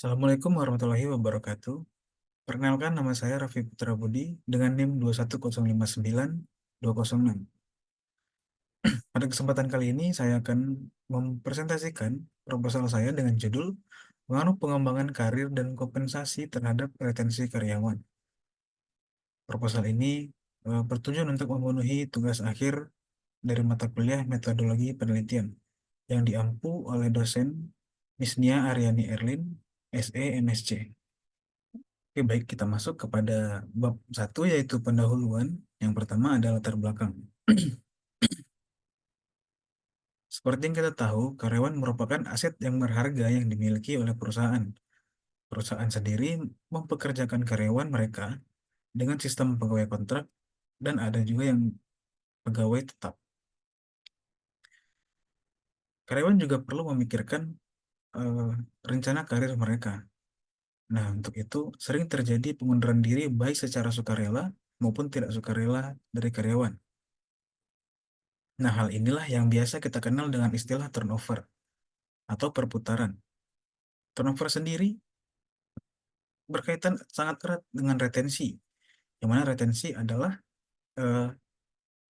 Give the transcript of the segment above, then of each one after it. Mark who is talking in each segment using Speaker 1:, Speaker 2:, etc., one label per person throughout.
Speaker 1: Assalamualaikum warahmatullahi wabarakatuh. Perkenalkan, nama saya Raffi Putra Budi dengan NIM 21059-206. Pada kesempatan kali ini saya akan mempresentasikan proposal saya dengan judul Pengaruh Pengembangan Karir dan Kompensasi Terhadap Retensi Karyawan. Proposal ini bertujuan untuk memenuhi tugas akhir dari mata kuliah Metodologi Penelitian yang diampu oleh dosen Miss Nia Aryani Erlin, SE MSc. Oke, baik, kita masuk kepada bab satu, yaitu pendahuluan. Yang pertama adalah latar belakang. Seperti yang kita tahu, karyawan merupakan aset yang berharga yang dimiliki oleh perusahaan. Perusahaan sendiri mempekerjakan karyawan mereka dengan sistem pegawai kontrak dan ada juga yang pegawai tetap. Karyawan juga perlu memikirkan eh, rencana karir mereka. Nah, untuk itu sering terjadi pengunduran diri baik secara sukarela maupun tidak sukarela dari karyawan. Nah, hal inilah yang biasa kita kenal dengan istilah turnover atau perputaran. Turnover sendiri berkaitan sangat erat dengan retensi, yang mana retensi adalah eh,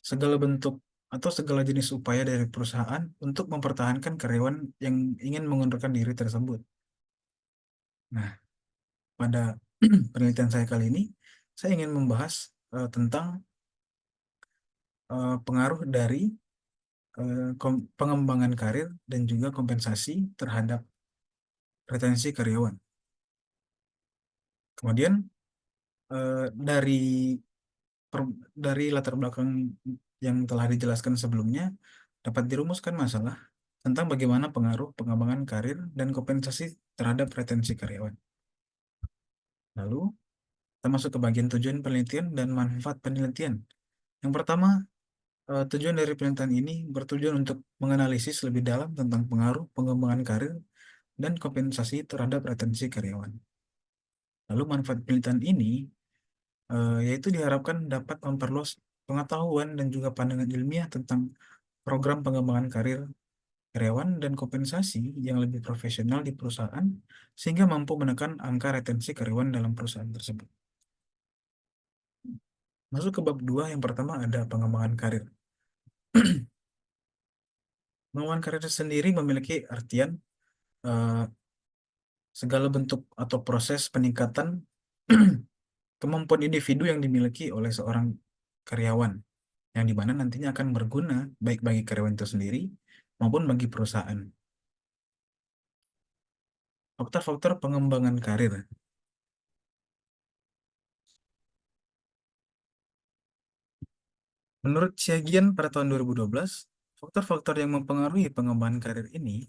Speaker 1: segala bentuk atau segala jenis upaya dari perusahaan untuk mempertahankan karyawan yang ingin mengundurkan diri tersebut. Nah, pada penelitian saya kali ini, saya ingin membahas tentang pengaruh dari pengembangan karir dan juga kompensasi terhadap retensi karyawan. Kemudian dari dari latar belakang yang telah dijelaskan sebelumnya, dapat dirumuskan masalah tentang bagaimana pengaruh pengembangan karir dan kompensasi terhadap retensi karyawan. Lalu, kita masuk ke bagian tujuan penelitian dan manfaat penelitian. Yang pertama, tujuan dari penelitian ini bertujuan untuk menganalisis lebih dalam tentang pengaruh pengembangan karir dan kompensasi terhadap retensi karyawan. Lalu, manfaat penelitian ini yaitu diharapkan dapat memperluas pengetahuan dan juga pandangan ilmiah tentang program pengembangan karir karyawan dan kompensasi yang lebih profesional di perusahaan sehingga mampu menekan angka retensi karyawan dalam perusahaan tersebut. Masuk ke bab 2, yang pertama ada pengembangan karir. Pengembangan karir sendiri memiliki artian eh, segala bentuk atau proses peningkatan kemampuan individu yang dimiliki oleh seorang karyawan, yang dimana nantinya akan berguna baik bagi karyawan itu sendiri maupun bagi perusahaan. Faktor-faktor pengembangan karir. Menurut Syagian pada tahun 2012, faktor-faktor yang mempengaruhi pengembangan karir ini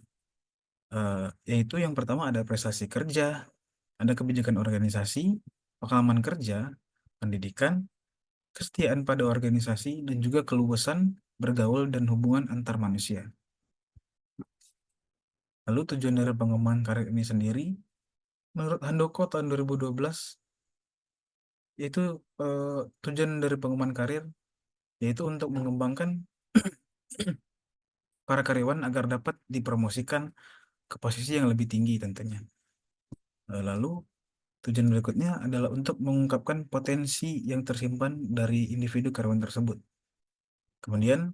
Speaker 1: eh, yaitu yang pertama ada prestasi kerja, ada kebijakan organisasi, pengalaman kerja, pendidikan, kesetiaan pada organisasi, dan juga keluasan bergaul dan hubungan antar manusia. Lalu tujuan dari pengembangan karir ini sendiri, menurut Handoko tahun 2012, yaitu eh, tujuan dari pengembangan karir yaitu untuk mengembangkan para karyawan agar dapat dipromosikan ke posisi yang lebih tinggi tentunya. Lalu tujuan berikutnya adalah untuk mengungkapkan potensi yang tersimpan dari individu karyawan tersebut. Kemudian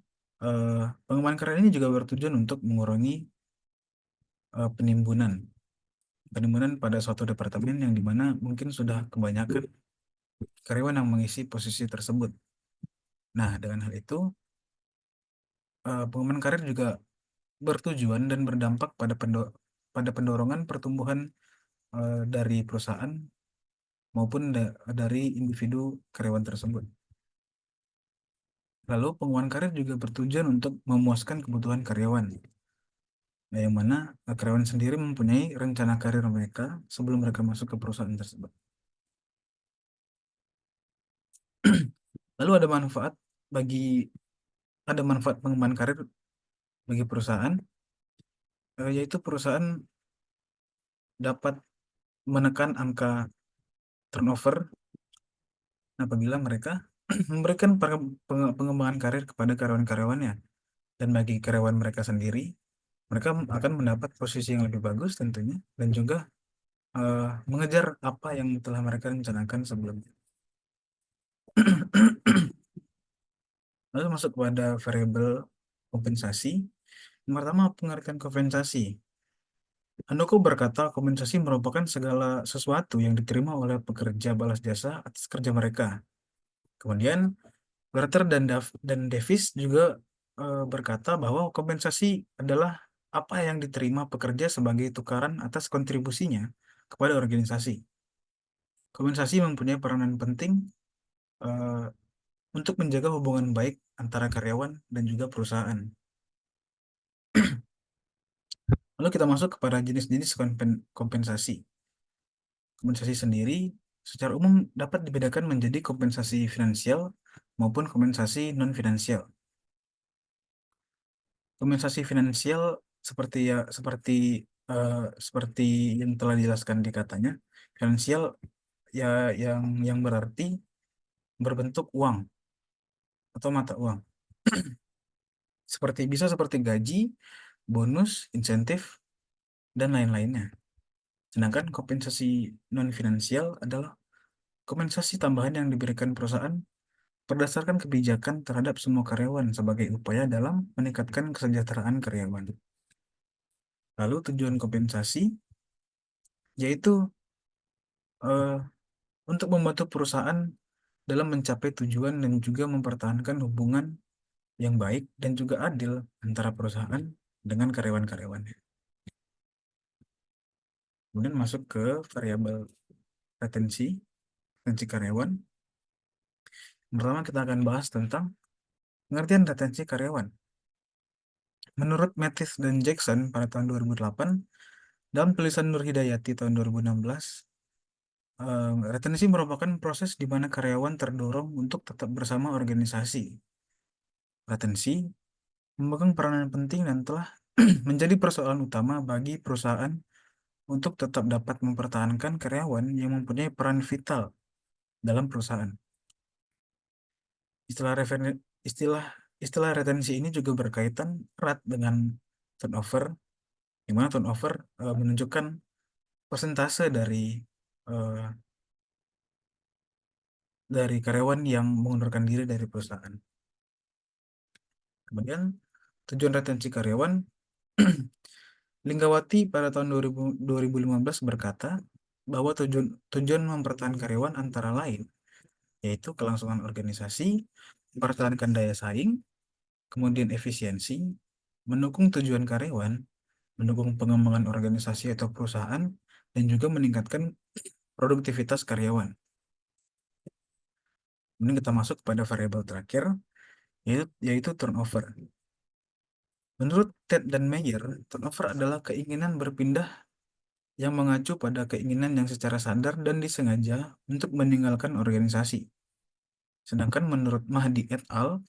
Speaker 1: pengembangan karir ini juga bertujuan untuk mengurangi penimbunan penimbunan pada suatu departemen yang dimana mungkin sudah kebanyakan karyawan yang mengisi posisi tersebut. Nah, dengan hal itu pengembangan karir juga bertujuan dan berdampak pada pada pendorongan pertumbuhan dari perusahaan maupun dari individu karyawan tersebut. Lalu pengembangan karir juga bertujuan untuk memuaskan kebutuhan karyawan. Nah, yang mana karyawan sendiri mempunyai rencana karir mereka sebelum mereka masuk ke perusahaan tersebut. Lalu bagi ada manfaat pengembangan karir bagi perusahaan, yaitu perusahaan dapat menekan angka turnover apabila mereka memberikan pengembangan karir kepada karyawan-karyawannya, dan bagi karyawan mereka sendiri, mereka akan mendapat posisi yang lebih bagus tentunya, dan juga mengejar apa yang telah mereka rencanakan sebelumnya. Lalu masuk pada variabel kompensasi. Yang pertama, pengertian kompensasi. Handoko berkata kompensasi merupakan segala sesuatu yang diterima oleh pekerja balas jasa atas kerja mereka. Kemudian Werther dan Davis juga berkata bahwa kompensasi adalah apa yang diterima pekerja sebagai tukaran atas kontribusinya kepada organisasi. Kompensasi mempunyai peranan penting eh, untuk menjaga hubungan baik antara karyawan dan juga perusahaan. Lalu kita masuk kepada jenis-jenis kompensasi. Kompensasi sendiri secara umum dapat dibedakan menjadi kompensasi finansial maupun kompensasi non-finansial. Kompensasi finansial seperti ya eh, seperti yang telah dijelaskan di katanya, finansial ya yang berarti berbentuk uang atau mata uang. Bisa seperti gaji, bonus, insentif, dan lain-lainnya. Sedangkan kompensasi non-finansial adalah kompensasi tambahan yang diberikan perusahaan berdasarkan kebijakan terhadap semua karyawan sebagai upaya dalam meningkatkan kesejahteraan karyawan. Lalu tujuan kompensasi yaitu eh, untuk membantu perusahaan dalam mencapai tujuan dan juga mempertahankan hubungan yang baik dan juga adil antara perusahaan dengan karyawan-karyawannya. Kemudian masuk ke variabel retensi, retensi karyawan. Pertama kita akan bahas tentang pengertian retensi karyawan. Menurut Mathis dan Jackson pada tahun 2008, dalam tulisan Nur Hidayati tahun 2016, retensi merupakan proses di mana karyawan terdorong untuk tetap bersama organisasi. Retensi memegang peranan penting dan telah menjadi persoalan utama bagi perusahaan untuk tetap dapat mempertahankan karyawan yang mempunyai peran vital dalam perusahaan. Istilah referen- istilah istilah retensi ini juga berkaitan erat dengan turnover, di mana turnover menunjukkan persentase eh, dari karyawan yang mengundurkan diri dari perusahaan. Kemudian tujuan retensi karyawan, Linggawati pada tahun 2015 berkata bahwa tujuan mempertahankan karyawan antara lain yaitu kelangsungan organisasi, mempertahankan daya saing, kemudian efisiensi, mendukung tujuan karyawan, mendukung pengembangan organisasi atau perusahaan, dan juga meningkatkan produktivitas karyawan. Kemudian kita masuk pada variabel terakhir, yaitu turnover. Menurut Ted dan Meyer, turnover adalah keinginan berpindah yang mengacu pada keinginan yang secara sadar dan disengaja untuk meninggalkan organisasi. Sedangkan menurut Mahdi et al.,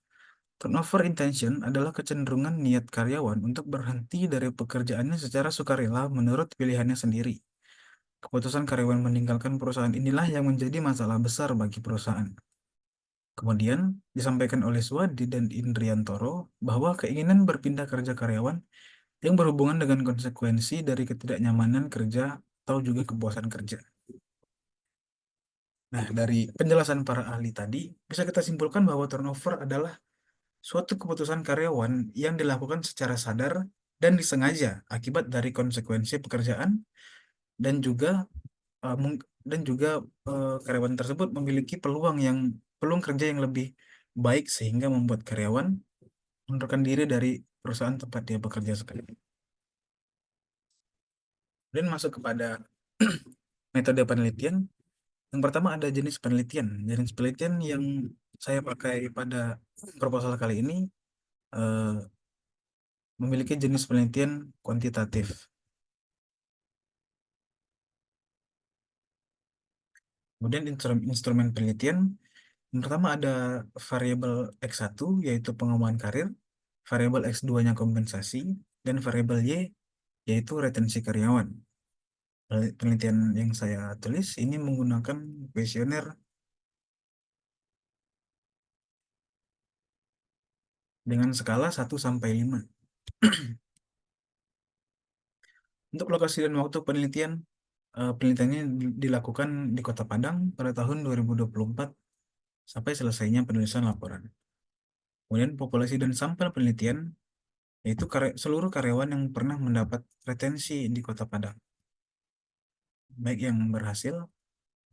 Speaker 1: turnover intention adalah kecenderungan niat karyawan untuk berhenti dari pekerjaannya secara sukarela menurut pilihannya sendiri. Keputusan karyawan meninggalkan perusahaan inilah yang menjadi masalah besar bagi perusahaan. Kemudian disampaikan oleh Swadi dan Indriantoro bahwa keinginan berpindah kerja karyawan yang berhubungan dengan konsekuensi dari ketidaknyamanan kerja atau juga kepuasan kerja. Nah, dari penjelasan para ahli tadi, bisa kita simpulkan bahwa turnover adalah suatu keputusan karyawan yang dilakukan secara sadar dan disengaja akibat dari konsekuensi pekerjaan dan juga karyawan tersebut memiliki peluang kerja yang lebih baik sehingga membuat karyawan mengundurkan diri dari perusahaan tempat dia bekerja sekarang. Dan masuk kepada metode penelitian. Yang pertama ada jenis penelitian. Jenis penelitian yang saya pakai pada proposal kali ini eh, memiliki jenis penelitian kuantitatif. Kemudian instrumen penelitian, yang pertama ada variabel X1 yaitu pengembangan karir, variabel X2-nya kompensasi, dan variabel Y yaitu retensi karyawan. Penelitian yang saya tulis ini menggunakan kuesioner dengan skala 1 sampai 5. Untuk lokasi dan waktu penelitian, Penelitiannya dilakukan di Kota Padang pada tahun 2024 sampai selesainya penulisan laporan. Kemudian populasi dan sampel penelitian yaitu seluruh karyawan yang pernah mendapat retensi di Kota Padang, baik yang berhasil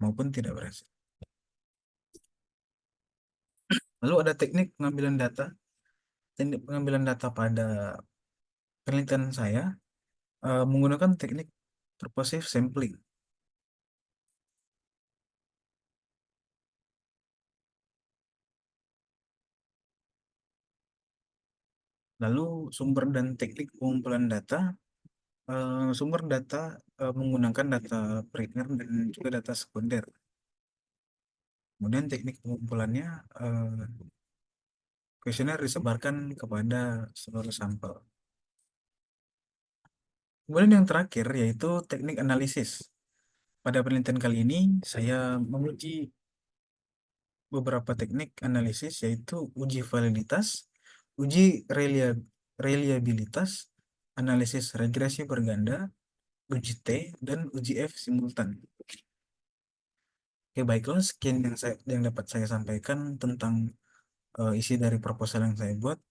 Speaker 1: maupun tidak berhasil. Lalu ada teknik pengambilan data. Teknik pengambilan data pada penelitian saya menggunakan teknik purposive sampling. Lalu sumber dan teknik pengumpulan data, sumber data menggunakan data primer dan juga data sekunder. Kemudian teknik pengumpulannya, kuesioner disebarkan kepada seluruh sampel. Kemudian yang terakhir yaitu teknik analisis. Pada penelitian kali ini saya menguji beberapa teknik analisis yaitu uji validitas, uji reliabilitas, analisis regresi berganda, uji T, dan uji F simultan. Oke, baiklah sekian yang dapat saya sampaikan tentang isi dari proposal yang saya buat.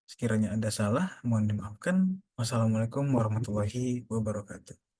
Speaker 1: Sekiranya ada salah, mohon dimaafkan. Wassalamualaikum warahmatullahi wabarakatuh.